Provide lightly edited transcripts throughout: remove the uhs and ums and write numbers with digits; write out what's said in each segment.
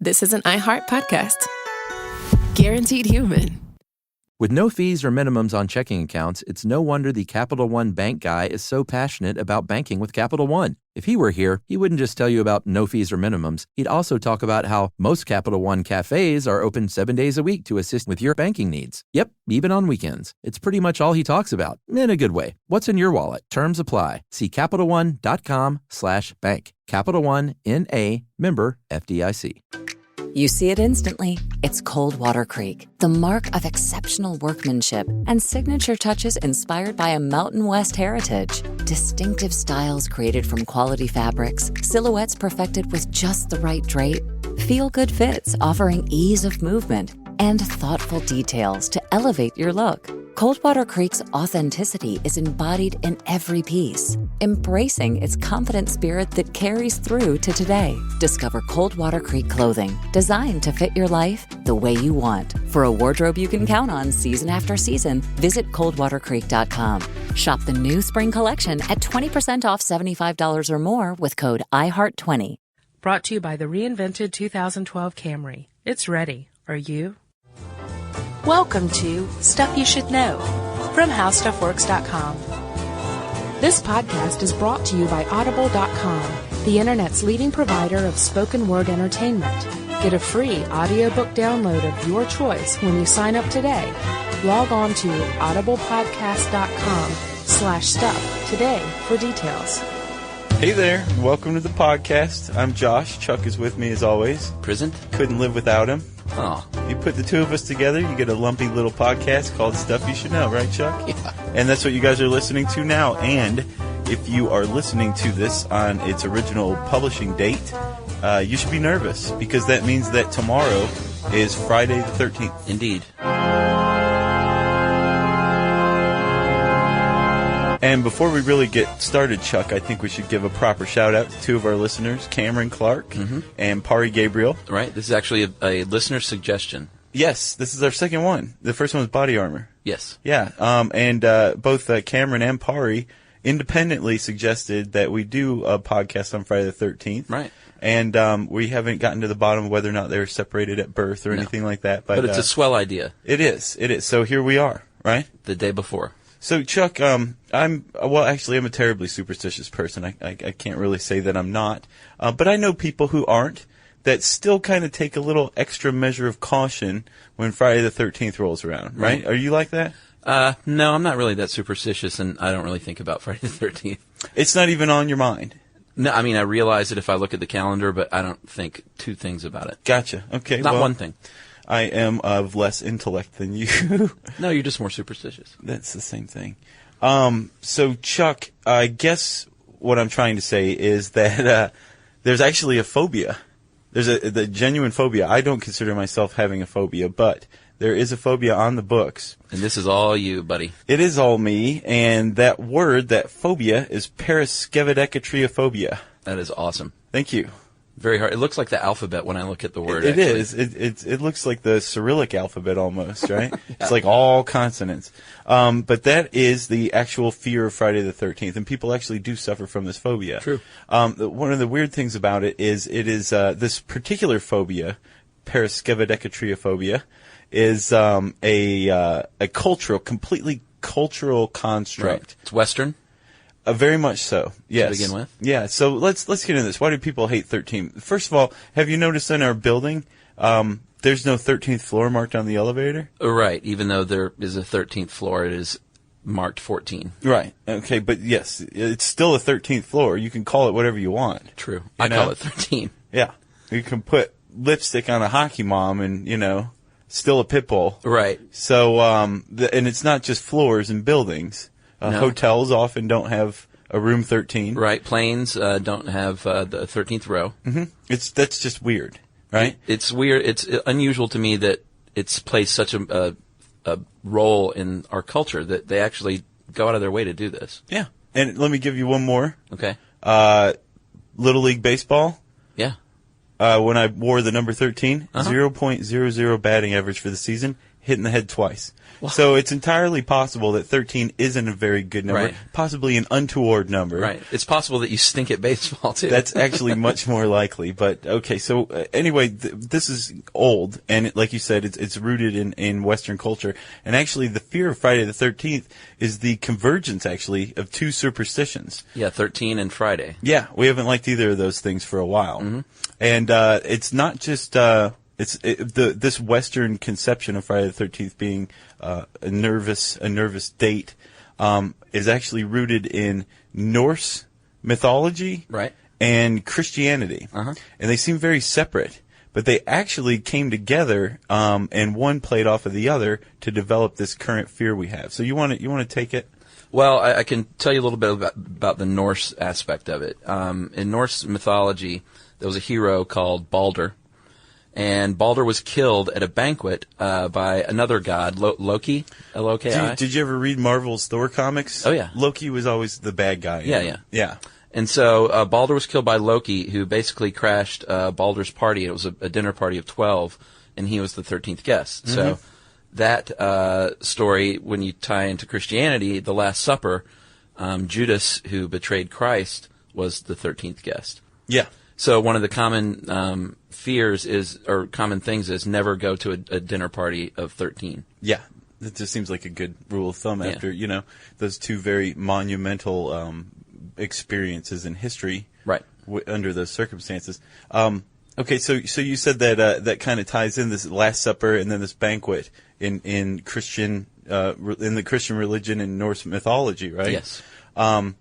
this is an iHeart podcast. Guaranteed human. With no fees or minimums on checking accounts, it's no wonder the Capital One bank guy is so passionate about banking with Capital One. If he were here, he wouldn't just tell you about no fees or minimums. He'd also talk about how most Capital One cafes are open 7 days a week to assist with your banking needs. Yep, even on weekends. It's pretty much all he talks about, in a good way. What's in your wallet? Terms apply. See CapitalOne.com/bank. Capital One, N.A., member FDIC. You see it instantly. It's Coldwater Creek, the mark of exceptional workmanship and signature touches inspired by a Mountain West heritage. Distinctive styles created from quality fabrics, silhouettes perfected with just the right drape, feel-good fits offering ease of movement, and thoughtful details to elevate your look. Coldwater Creek's authenticity is embodied in every piece, embracing its confident spirit that carries through to today. Discover Coldwater Creek clothing, designed to fit your life the way you want. For a wardrobe you can count on season after season, visit coldwatercreek.com. Shop the new spring collection at 20% off $75 or more with code IHEART20. Brought to you by the reinvented 2012 Camry. It's ready. Are you? Welcome to Stuff You Should Know from HowStuffWorks.com. This podcast is brought to you by Audible.com, the internet's leading provider of spoken word entertainment. Get a free audiobook download of your choice when you sign up today. Log on to audiblepodcast.com/stuff today for details. Hey there, welcome to the podcast. I'm Josh. Chuck is with me as always. Present? Couldn't live without him. Oh. You put the two of us together, you get a lumpy little podcast called Stuff You Should Know, right, Chuck? Yeah. And that's what you guys are listening to now. And if you are listening to this on its original publishing date, you should be nervous because that means that tomorrow is Friday the 13th. Indeed. And before we really get started, Chuck, I think we should give a proper shout-out to two of our listeners, Cameron Clark and Pari Gabriel. Right, this is actually a listener suggestion. Yes, this is our second one. The first one was body armor. Yes. Yeah, and both Cameron and Pari independently suggested that we do a podcast on Friday the 13th. Right. And we haven't gotten to the bottom of whether or not they were separated at birth or anything like that. But it's a swell idea. It is. So here we are, right? The day before. So, Chuck, I'm a terribly superstitious person. I can't really say that I'm not. But I know people who aren't that still kind of take a little extra measure of caution when Friday the 13th rolls around, right? Are you like that? No, I'm not really that superstitious, and I don't really think about Friday the 13th. It's not even on your mind? No, I mean, I realize it if I look at the calendar, but I don't think two things about it. Gotcha. Okay. Not one thing. I am of less intellect than you. No, you're just more superstitious. That's the same thing. So, Chuck, I guess what I'm trying to say is that there's actually a phobia. There's the genuine phobia. I don't consider myself having a phobia, but there is a phobia on the books. And this is all you, buddy. It is all me, and that word, that phobia, is paraskevidekatriaphobia. That is awesome. Thank you. Very hard. It looks like the alphabet when I look at the word. It is. It looks like the Cyrillic alphabet almost, right? Yeah. It's like all consonants. But that is the actual fear of Friday the 13th, and people actually do suffer from this phobia. True. One of the weird things about it is this particular phobia, paraskevidekatriaphobia, is a completely cultural construct. Right. It's Western. Very much so, yes. To begin with? Yeah, so let's get into this. Why do people hate 13? First of all, have you noticed in our building, there's no 13th floor marked on the elevator? Right, even though there is a 13th floor, it is marked 14. Right, okay, but yes, it's still a 13th floor. You can call it whatever you want. True. I call it 13. Yeah, you can put lipstick on a hockey mom and, still a pit bull. Right. So, and it's not just floors and buildings. No. Hotels often don't have a room 13. Right. Planes don't have the 13th row. Mm-hmm. That's just weird, right? It's weird. It's unusual to me that it's plays such a role in our culture that they actually go out of their way to do this. Yeah. And let me give you one more. Okay. Little League Baseball. Yeah. When I wore the number 13, 0.00 batting average for the season. hit in the head twice. So it's entirely possible that 13 isn't a very good number, Right. possibly an untoward number. Right. It's possible that you stink at baseball, too. That's actually much more likely. But, okay, so anyway, this is old, and like you said, it's rooted in Western culture. And actually, the fear of Friday the 13th is the convergence, actually, of two superstitions. Yeah, 13 and Friday. Yeah, we haven't liked either of those things for a while. Mm-hmm. And it's not just this Western conception of Friday the 13th being a nervous date is actually rooted in Norse mythology, Right. and Christianity. Uh-huh. And they seem very separate, but they actually came together, and one played off of the other to develop this current fear we have. So you want to take it? Well, I can tell you a little bit about the Norse aspect of it. In Norse mythology, there was a hero called Balder, and Balder was killed at a banquet by another god, Loki, L-O-K-I. Did you ever read Marvel's Thor comics? Oh, yeah. Loki was always the bad guy. Yeah. And so Balder was killed by Loki, who basically crashed Balder's party. It was a dinner party of 12, and he was the 13th guest. Mm-hmm. So that story, when you tie into Christianity, the Last Supper, Judas, who betrayed Christ, was the 13th guest. Yeah. So one of the common common things is never go to a dinner party of 13. Yeah. That just seems like a good rule of thumb after, those two very monumental experiences in history. Right. Under those circumstances. Okay, so you said that that kind of ties in this Last Supper and then this banquet in Christian in the Christian religion and Norse mythology, right? Yes. And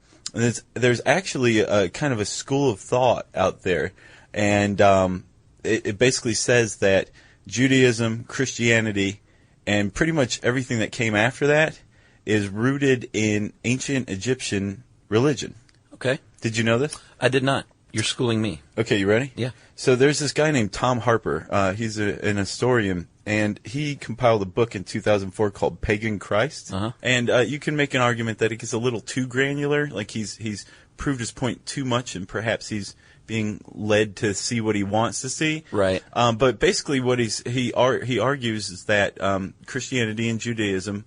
there's actually a kind of a school of thought out there, and it basically says that Judaism, Christianity, and pretty much everything that came after that is rooted in ancient Egyptian religion. Okay. Did you know this? I did not. You're schooling me. Okay, you ready? Yeah. So there's this guy named Tom Harper. He's an historian, and he compiled a book in 2004 called Pagan Christ. Uh-huh. And you can make an argument that it gets a little too granular, like he's proved his point too much, and perhaps he's being led to see what he wants to see. Right. But basically, what he argues is that Christianity and Judaism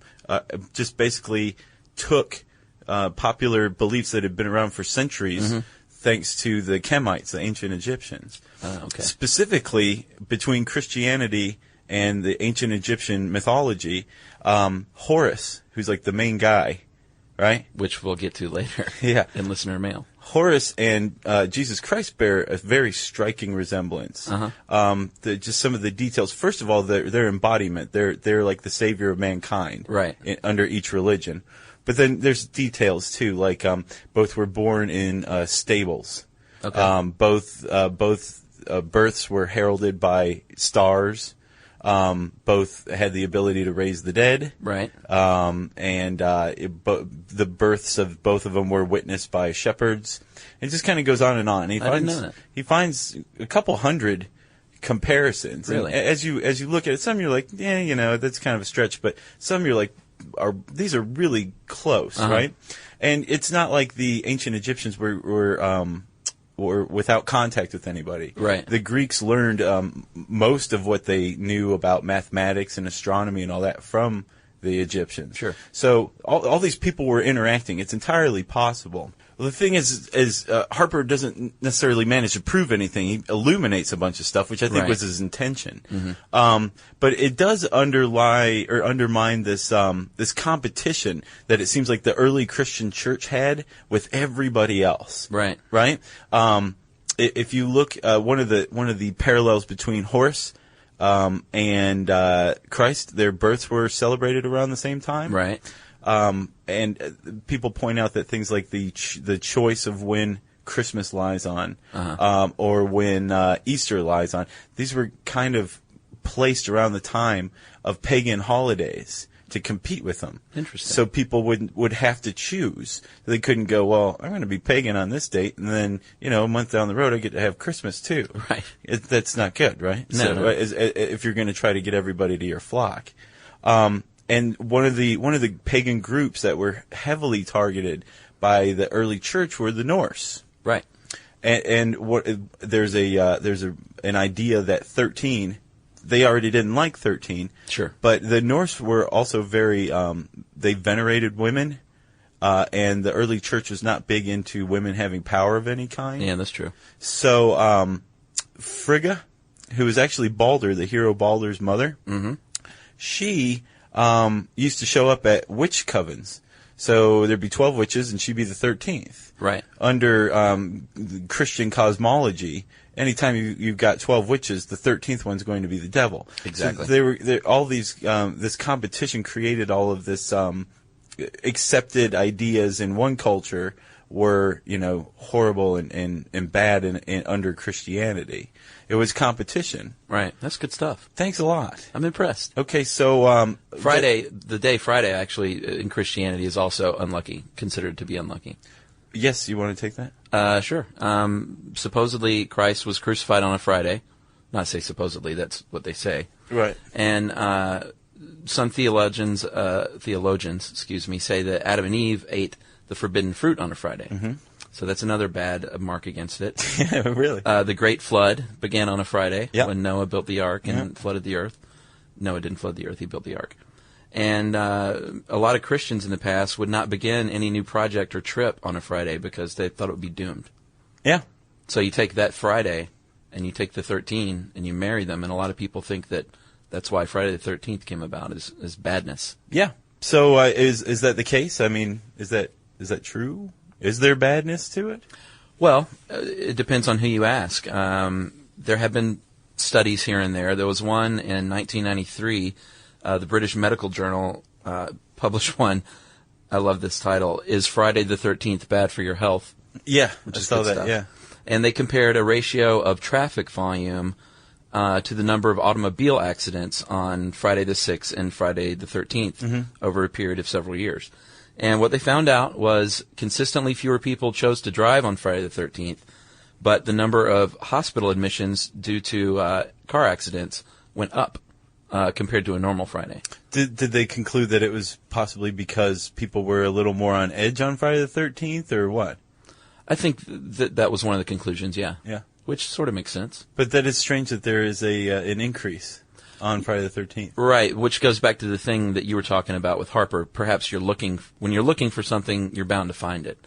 just basically took popular beliefs that had been around for centuries. Mm-hmm. Thanks to the Kemites, the ancient Egyptians. Okay. Specifically, between Christianity and the ancient Egyptian mythology, Horus, who's like the main guy, right? Which we'll get to later. Yeah. In listener mail. Horus and Jesus Christ bear a very striking resemblance. Uh-huh. Just some of the details. First of all, their embodiment. They're like the savior of mankind. Right. Under each religion. But then there's details too, like both were born in stables. Okay. Both births were heralded by stars. Both had the ability to raise the dead. Right. And the births of both of them were witnessed by shepherds. It just kind of goes on and on. And I didn't know that. He finds a couple hundred comparisons. Really? And as you look at it, some you're like, yeah, that's kind of a stretch. But some you're like, these are really close, uh-huh. right? And it's not like the ancient Egyptians were without contact with anybody. Right. The Greeks learned most of what they knew about mathematics and astronomy and all that from the Egyptians. Sure. So all these people were interacting. It's entirely possible. Well, the thing is Harper doesn't necessarily manage to prove anything. He illuminates a bunch of stuff, which I think right. was his intention. Mm-hmm. But it does undermine this this competition that it seems like the early Christian church had with everybody else. Right. Right. If you look, one of the parallels between Horus and Christ, their births were celebrated around the same time. Right. And people point out that things like the choice of when Christmas lies on, uh-huh. Or when Easter lies on, these were kind of placed around the time of pagan holidays to compete with them. Interesting. So people would have to choose. They couldn't go, well, I'm going to be pagan on this date, and then a month down the road I get to have Christmas too. Right. That's not good, right? No. If you're going to try to get everybody to your flock. And one of the pagan groups that were heavily targeted by the early church were the Norse. Right. And there's an idea that 13 they already didn't like 13. Sure. But the Norse were also very, they venerated women, and the early church was not big into women having power of any kind. Yeah, that's true. So, Frigga, who was actually Balder, the hero Balder's mother, she used to show up at witch covens. So there'd be 12 witches, and she'd be the 13th. Right. Under Christian cosmology, anytime you've got 12 witches, the 13th one's going to be the devil. Exactly. So all these this competition created all of this accepted ideas in one culture were, horrible and bad in under Christianity. It was competition. Right. That's good stuff. Thanks a lot. I'm impressed. Okay, so the day Friday, actually, in Christianity is also unlucky, considered to be unlucky. Yes, you want to take that? Sure. Supposedly, Christ was crucified on a Friday. Not say supposedly, that's what they say. Right. And some theologians, say that Adam and Eve ate the forbidden fruit on a Friday. Mm-hmm. So that's another bad mark against it. Yeah, really. The Great Flood began on a Friday when Noah built the ark and flooded the earth. Noah didn't flood the earth, he built the ark. And a lot of Christians in the past would not begin any new project or trip on a Friday because they thought it would be doomed. Yeah. So you take that Friday and you take the 13 and you marry them, and a lot of people think that that's why Friday the 13th came about, is badness. Yeah. So is that the case? I mean, is that true? Is there badness to it? Well, it depends on who you ask. There have been studies here and there. There was one in 1993. The British Medical Journal published one. I love this title. Is Friday the 13th bad for your health? Yeah, which I is saw good that, stuff. yeah. And they compared a ratio of traffic volume to the number of automobile accidents on Friday the 6th and Friday the 13th over a period of several years. And what they found out was consistently fewer people chose to drive on Friday the 13th, but the number of hospital admissions due to car accidents went up compared to a normal Friday. Did they conclude that it was possibly because people were a little more on edge on Friday the 13th, or what? I think that was one of the conclusions, yeah. Yeah. Which sort of makes sense. But that is strange that there is an increase on Friday the 13th. Right, which goes back to the thing that you were talking about with Harper. Perhaps when you're looking for something, you're bound to find it.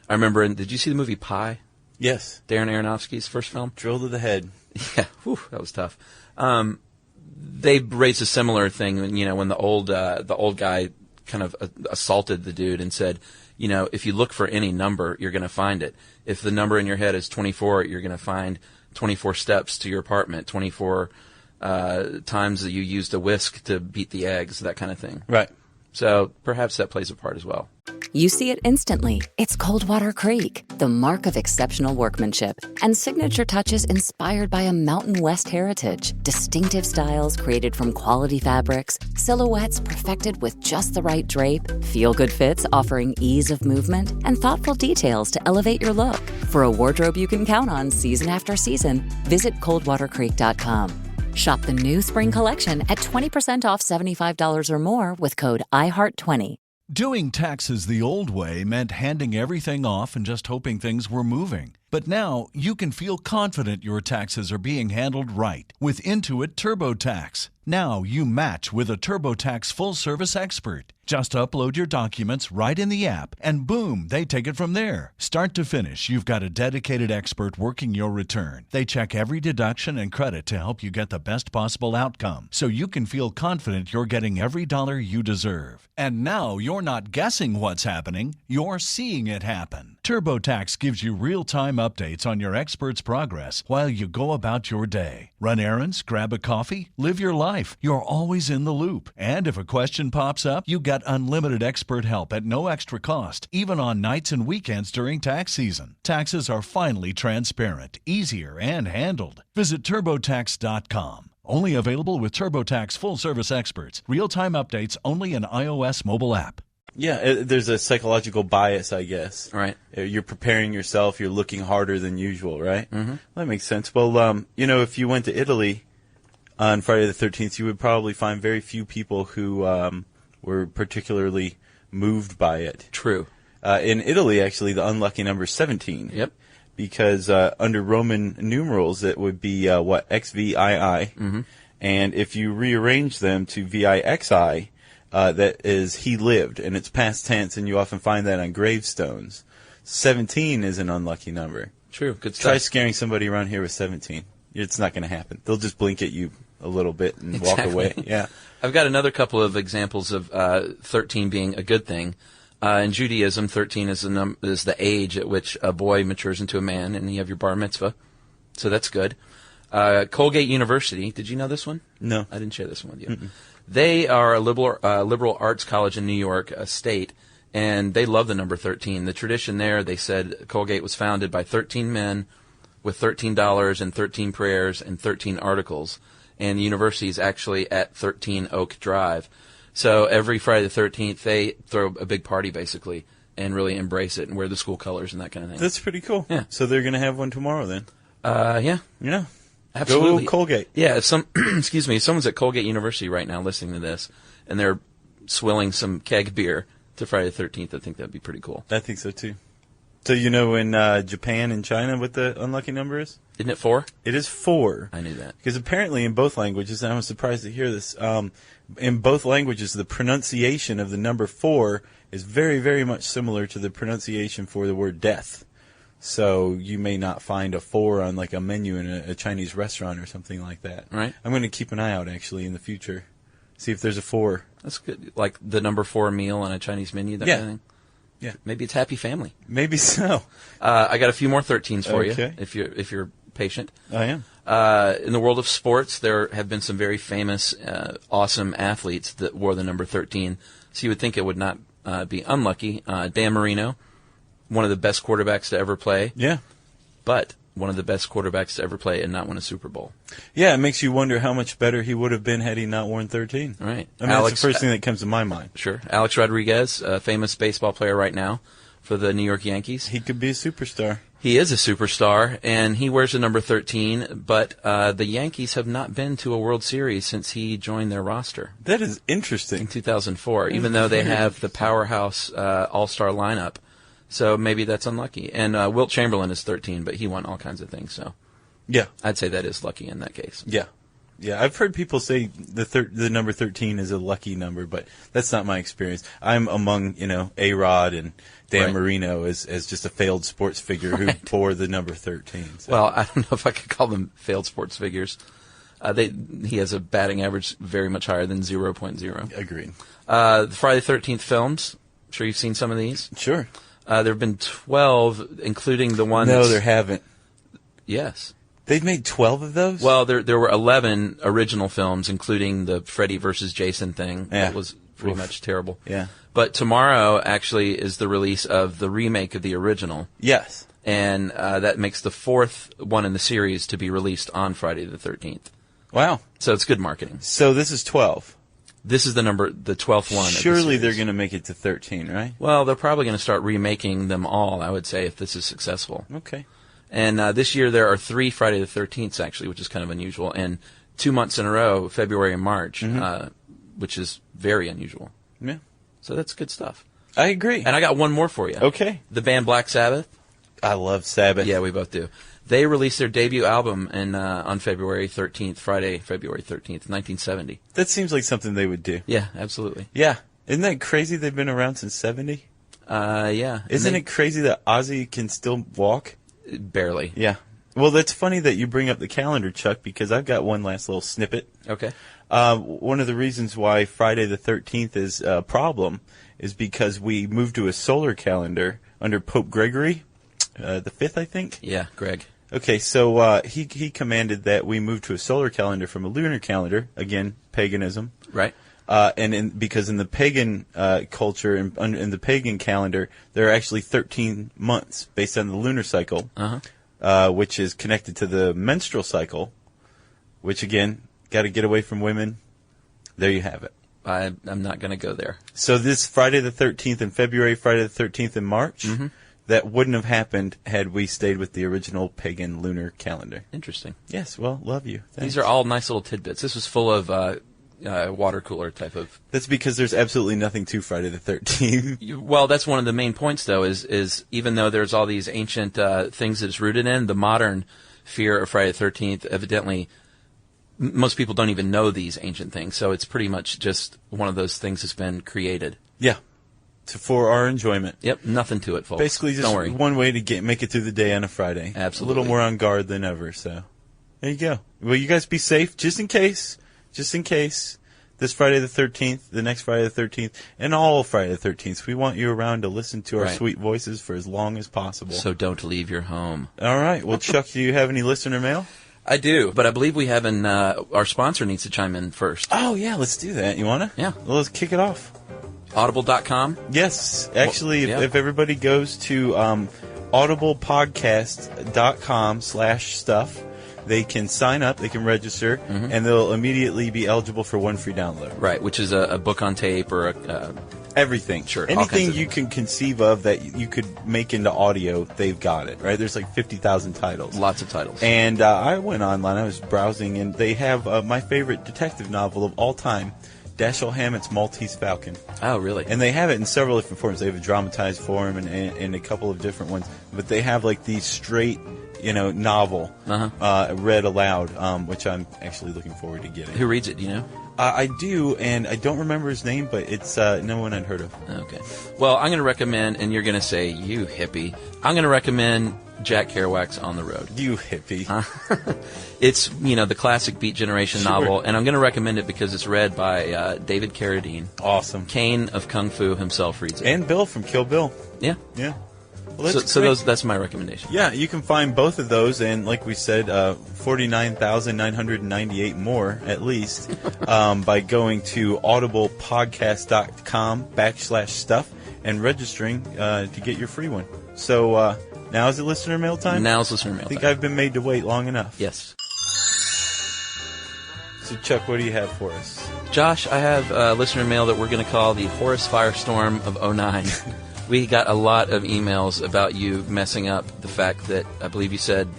I remember, did you see the movie Pi? Yes. Darren Aronofsky's first film? Drill to the head. Yeah, whew, that was tough. They raised a similar thing, when the old guy kind of assaulted the dude and said, if you look for any number, you're going to find it. If the number in your head is 24, you're going to find 24 steps to your apartment, 24 times that you used a whisk to beat the eggs, that kind of thing. Right. So perhaps that plays a part as well. You see it instantly. It's Coldwater Creek, the mark of exceptional workmanship and signature touches inspired by a Mountain West heritage. Distinctive styles created from quality fabrics, silhouettes perfected with just the right drape, feel-good fits offering ease of movement, and thoughtful details to elevate your look. For a wardrobe you can count on season after season, visit coldwatercreek.com. Shop the new spring collection at 20% off $75 or more with code IHEART20. Doing taxes the old way meant handing everything off and just hoping things were moving. But now you can feel confident your taxes are being handled right with Intuit TurboTax. Now you match with a TurboTax full-service expert. Just upload your documents right in the app, and boom, they take it from there. Start to finish, you've got a dedicated expert working your return. They check every deduction and credit to help you get the best possible outcome, so you can feel confident you're getting every dollar you deserve. And now you're not guessing what's happening, you're seeing it happen. TurboTax gives you real-time updates on your expert's progress while you go about your day. Run errands, grab a coffee, live your life. You're always in the loop. And if a question pops up, you got unlimited expert help at no extra cost, even on nights and weekends during tax season. Taxes are finally transparent, easier, and handled. Visit TurboTax.com. Only available with TurboTax full-service experts. Real-time updates only in iOS mobile app. Yeah, there's a psychological bias, I guess. Right. You're preparing yourself. You're looking harder than usual, right? Mm-hmm. That makes sense. Well, if you went to Italy on Friday the 13th, you would probably find very few people who were particularly moved by it. True. In Italy, actually, the unlucky number is 17. Yep. Because under Roman numerals, it would be, XVII. Mm-hmm. And if you rearrange them to VIXI, that is he lived, and it's past tense, and you often find that on gravestones. 17 is an unlucky number. True, good stuff. Try scaring somebody around here with 17. It's not going to happen. They'll just blink at you a little bit and walk away. Yeah. I've got another couple of examples of 13 being a good thing. In Judaism, 13 is the age at which a boy matures into a man, and you have your bar mitzvah. So that's good. Colgate University, did you know this one? No. I didn't share this one with you. Mm-mm. They are a liberal arts college in New York State, and they love the number 13. The tradition there, they said Colgate was founded by 13 men with $13 and 13 prayers and 13 articles. And the university is actually at 13 Oak Drive. So every Friday the 13th, they throw a big party, basically, and really embrace it and wear the school colors and that kind of thing. That's pretty cool. Yeah. So they're going to have one tomorrow then? Yeah. Yeah. Absolutely. Go Colgate. Yeah, if someone's at Colgate University right now listening to this, and they're swilling some keg beer to Friday the 13th, I think that'd be pretty cool. I think so, too. So you know in Japan and China what the unlucky number is? Isn't it 4? It is 4. I knew that. Because apparently in both languages, and I was surprised to hear this, in both languages the pronunciation of the number 4 is very, very much similar to the pronunciation for the word death. So you may not find a 4 on like a menu in a Chinese restaurant or something like that. Right. I'm going to keep an eye out actually in the future. See if there's a 4. That's good. Like the number 4 meal on a Chinese menu, that Yeah. kind of thing? Yeah. Maybe it's Happy Family. Maybe so. I got a few more 13s for Okay. you, if you're patient. I am. In the world of sports, there have been some very famous, awesome athletes that wore the number 13. So you would think it would not be unlucky. Dan Marino, one of the best quarterbacks to ever play. Yeah. But one of the best quarterbacks to ever play and not win a Super Bowl. Yeah, it makes you wonder how much better he would have been had he not worn 13. Right. I mean, that's the first thing that comes to my mind. Sure. Alex Rodriguez, a famous baseball player right now for the New York Yankees. He could be a superstar. He is a superstar, and he wears the number 13, but the Yankees have not been to a World Series since he joined their roster That is in interesting. 2004, even though they have the powerhouse all-star lineup. So maybe that's unlucky. And Wilt Chamberlain is 13, but he won all kinds of things, so Yeah. I'd say that is lucky in that case. Yeah. Yeah, I've heard people say the number 13 is a lucky number, but that's not my experience. I'm among, A-Rod and Dan Right. Marino as just a failed sports figure who bore the number 13. So. Well, I don't know if I could call them failed sports figures. He has a batting average very much higher than 0.0. Agreed. The Friday the 13th films, I'm sure you've seen some of these. Sure. There have been 12, including the one No, that's... there haven't. Yes. They've made 12 of those? Well, there were 11 original films, including the Freddy versus Jason thing. Yeah. That was pretty much terrible. Yeah. But tomorrow actually is the release of the remake of the original, Yes. and that makes the 4th one in the series to be released on Friday the 13th. Wow. So it's good marketing. So this is 12. This is the 12th one. Surely they're going to make it to 13, right? Well, they're probably going to start remaking them all, I would say, if this is successful. Okay. And this year there are 3 Friday the 13th, actually, which is kind of unusual, and 2 months in a row, February and March, which is very unusual. Yeah. So that's good stuff. I agree. And I got one more for you. Okay. The band Black Sabbath. I love Sabbath. Yeah, we both do. They released their debut album on February 13th, Friday, February 13th, 1970. That seems like something they would do. Yeah, absolutely. Yeah. Isn't that crazy they've been around since 70? Yeah. Isn't it crazy that Ozzy can still walk? Barely. Yeah. Well, that's funny that you bring up the calendar, Chuck, because I've got one last little snippet. Okay. One of the reasons why Friday the 13th is a problem is because we moved to a solar calendar under Pope Gregory, the 5th, I think. Yeah, Greg. Okay, so he commanded that we move to a solar calendar from a lunar calendar. Again, paganism. Right. Because in the pagan culture, in the pagan calendar, there are actually 13 months based on the lunar cycle, which is connected to the menstrual cycle, which again, got to get away from women. There you have it. I'm not going to go there. So this Friday the 13th in February, Friday the 13th in March, that wouldn't have happened had we stayed with the original pagan lunar calendar. Interesting. Yes, well, love you. Thanks. These are all nice little tidbits. This was full of water cooler type of... That's because there's absolutely nothing to Friday the 13th. Well, that's one of the main points, though, is even though there's all these ancient things that it's rooted in, the modern fear of Friday the 13th evidently most people don't even know these ancient things. So it's pretty much just one of those things that's been created. Yeah. For our enjoyment. Yep, nothing to it, folks. Basically just don't worry. one way to make it through the day on a Friday. Absolutely. A little more on guard than ever, so there you go. Well, you guys be safe, just in case, this Friday the 13th, the next Friday the 13th, and all Friday the 13th. We want you around to listen to our sweet voices for as long as possible. So don't leave your home. All right. Well, Chuck, do you have any listener mail? I do, but I believe we have our sponsor needs to chime in first. Oh, yeah, let's do that. You want to? Yeah. Well, let's kick it off. Audible.com? Yes. Actually, if everybody goes to audiblepodcast.com/stuff, they can sign up, they can register, and they'll immediately be eligible for one free download. Right, which is a book on tape or everything. Sure. Anything you can conceive of that you could make into audio, they've got it, right? There's like 50,000 titles. Lots of titles. And I went online, I was browsing, and they have my favorite detective novel of all time, Dashiell Hammett's Maltese Falcon. Oh, really? And they have it in several different forms. They have a dramatized form and a couple of different ones. But they have like the straight, novel read aloud, which I'm actually looking forward to getting. Who reads it, do you know? I do, and I don't remember his name, but it's no one I'd heard of. Okay. Well, I'm going to recommend, and you're going to say, you hippie, I'm going to recommend Jack Kerouac's On the Road. You hippie. It's, the classic Beat Generation novel, and I'm going to recommend it because it's read by David Carradine. Awesome. Kane of Kung Fu himself reads it. And Bill from Kill Bill. Yeah. Yeah. Well, that's my recommendation. Yeah, you can find both of those, and like we said, 49,998 more, at least, by going to audiblepodcast.com/stuff and registering to get your free one. So now is it listener mail time? Now is listener mail time. I think I've been made to wait long enough. Yes. So, Chuck, what do you have for us? Josh, I have listener mail that we're going to call the Horus Firestorm of 09. We got a lot of emails about you messing up the fact that I believe you said...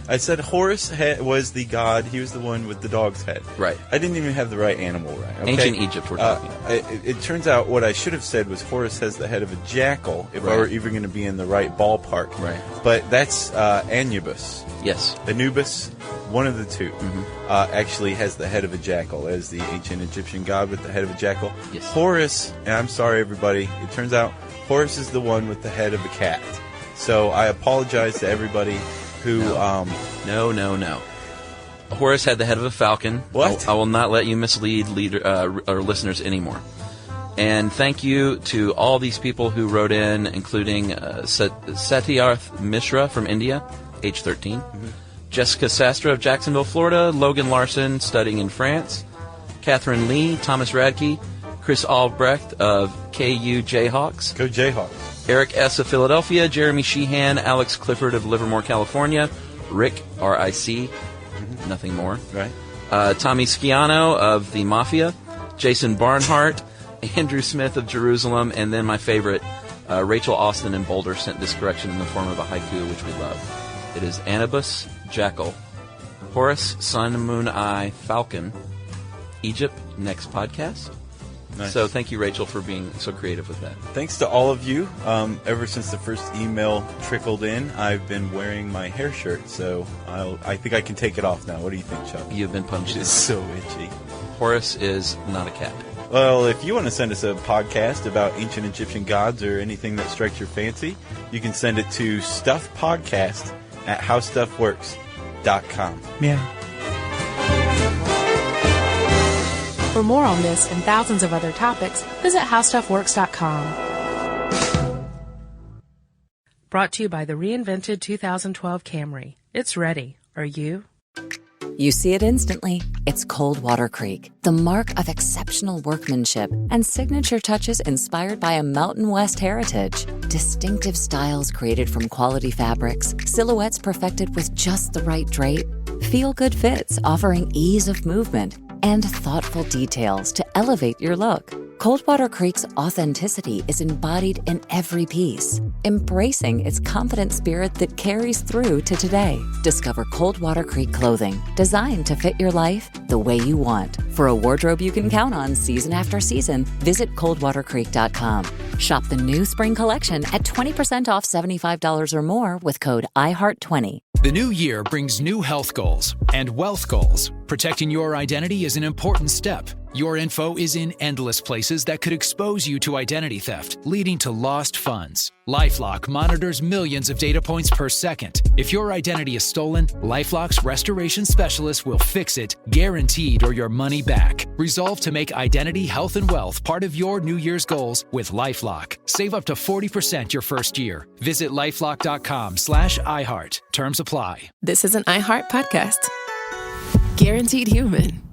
I said Horus was the god. He was the one with the dog's head. Right. I didn't even have the right animal right. Okay? Ancient Egypt we're talking about. It turns out what I should have said was Horus has the head of a jackal, if I were even going to be in the right ballpark. Right. But that's Anubis. Yes. Anubis, one of the two, actually has the head of a jackal as the ancient Egyptian god with the head of a jackal. Yes. Horus, and I'm sorry everybody, it turns out Horus is the one with the head of a cat. So I apologize to everybody who... No. Horus had the head of a falcon. What? I will not let you mislead our listeners anymore. And thank you to all these people who wrote in, including Satyarth Mishra from India, age 13. Jessica Sastra of Jacksonville, Florida. Logan Larson, studying in France. Catherine Lee, Thomas Radke. Chris Albrecht of KU Jayhawks. Go Jayhawks. Eric S. of Philadelphia. Jeremy Sheehan. Alex Clifford of Livermore, California. Rick, R-I-C. Nothing more. Right. Tommy Schiano of The Mafia. Jason Barnhart. Andrew Smith of Jerusalem. And then my favorite, Rachel Austin in Boulder sent this correction in the form of a haiku, which we love. It is Anubis, Jackal. Horus, Sun, Moon, Eye, Falcon. Egypt, next podcast. Nice. So thank you, Rachel, for being so creative with that. Thanks to all of you. Ever since the first email trickled in, I've been wearing my hair shirt, so I think I can take it off now. What do you think, Chuck? You've been punched. It is so itchy. Horus is not a cat. Well, if you want to send us a podcast about ancient Egyptian gods or anything that strikes your fancy, you can send it to stuffpodcast@HowStuffWorks.com. Yeah. For more on this and thousands of other topics, visit HowStuffWorks.com. Brought to you by the reinvented 2012 Camry. It's ready. Are you? You see it instantly. It's Coldwater Creek, the mark of exceptional workmanship and signature touches inspired by a Mountain West heritage. Distinctive styles created from quality fabrics, silhouettes perfected with just the right drape, feel-good fits offering ease of movement, and thoughtful details to elevate your look. Coldwater Creek's authenticity is embodied in every piece, embracing its confident spirit that carries through to today. Discover Coldwater Creek clothing, designed to fit your life the way you want. For a wardrobe you can count on season after season, visit coldwatercreek.com. Shop the new spring collection at 20% off $75 or more with code IHEART20. The new year brings new health goals and wealth goals. Protecting your identity is an important step. Your info is in endless places that could expose you to identity theft, leading to lost funds. LifeLock monitors millions of data points per second. If your identity is stolen, LifeLock's restoration specialist will fix it, guaranteed, or your money back. Resolve to make identity, health, and wealth part of your New Year's goals with LifeLock. Save up to 40% your first year. Visit lifelock.com/iHeart. Terms apply. This is an iHeart podcast. Guaranteed human.